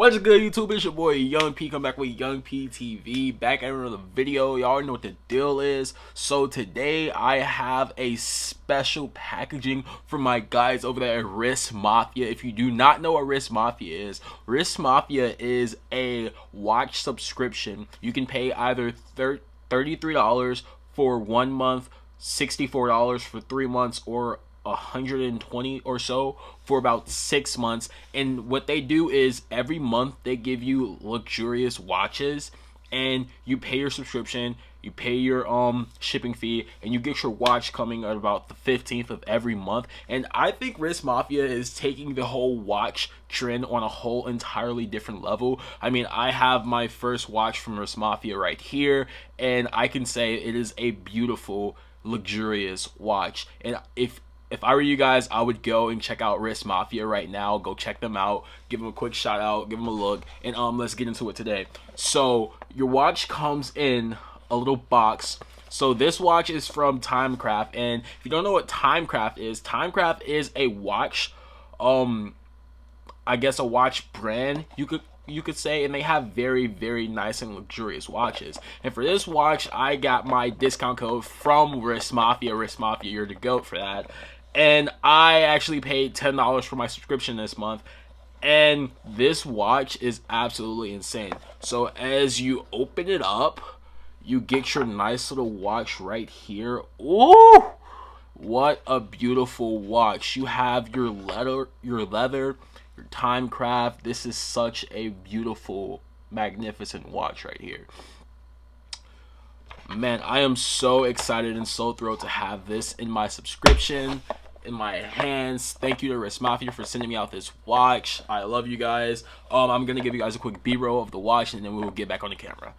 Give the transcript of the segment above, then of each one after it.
What's good, YouTube? It's your boy Young P, come back with Young P TV, back at another video. Y'all already know what the deal is. So today I have a special packaging for my guys over there at Wrist Mafia. If you do not know what Wrist Mafia is a watch subscription. You can pay either $33 for 1 month, $64 for 3 months, or 120 or so for about 6 months. And what they do is every month they give you luxurious watches, and you pay your subscription, you pay your shipping fee, and you get your watch coming at about the 15th of every month. And I think Wrist Mafia is taking the whole watch trend on a whole entirely different level. I mean, I have my first watch from Wrist Mafia right here, and I can say it is a beautiful, luxurious watch. And if I were you guys, I would go and check out Wrist Mafia right now. Go check them out. Give them a quick shout out. Give them a look. And let's get into it today. So your watch comes in a little box. So this watch is from Timecraft. And if you don't know what Timecraft is a watch, I guess a watch brand, you could say, and they have very, very nice and luxurious watches. And for this watch, I got my discount code from Wrist Mafia. Wrist Mafia, you're the GOAT for that. And I actually paid $10 for my subscription this month. And this watch is absolutely insane. So as you open it up, you get your nice little watch right here. Ooh! What a beautiful watch. You have your leather, your Timecraft. This is such a beautiful, magnificent watch right here. Man, I am so excited and so thrilled to have this in my subscription, in my hands. Thank you to Wrist Mafia for sending me out this watch. I love you guys. I'm gonna give you guys a quick B-roll of the watch, and then we will get back on the camera.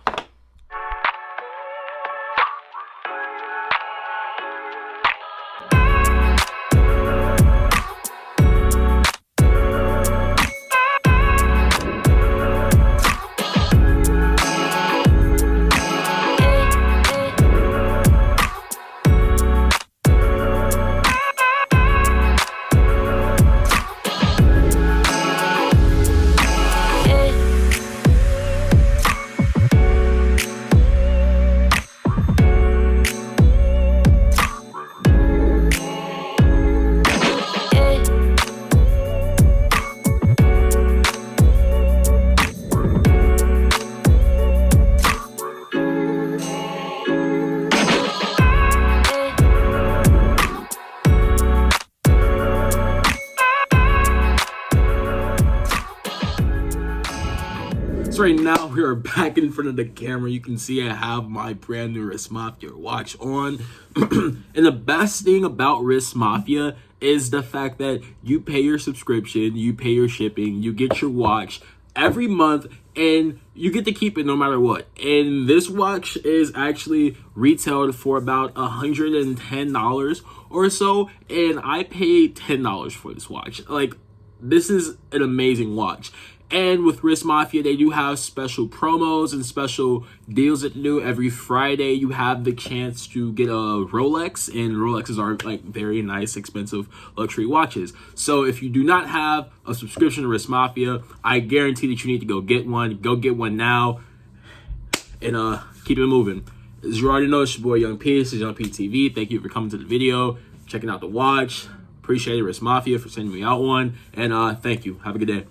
So right now we are back in front of the camera. You can see I have my brand new Wrist Mafia watch on. And the best thing about Wrist Mafia is the fact that you pay your subscription, you pay your shipping, you get your watch every month, and you get to keep it no matter what. And this watch is actually retailed for about $110 or so, and I paid $10 for this watch. Like, this is an amazing watch. And with Wrist Mafia, they do have special promos and special deals that they do. Every Friday, you have the chance to get a Rolex, and Rolexes are like very nice, expensive luxury watches. So if you do not have a subscription to Wrist Mafia, I guarantee that you need to go get one. Go get one now, and keep it moving. As you already know, it's your boy Young P. This is Young P TV. Thank you for coming to the video, checking out the watch. Appreciate it, Wrist Mafia, for sending me out one, and thank you. Have a good day.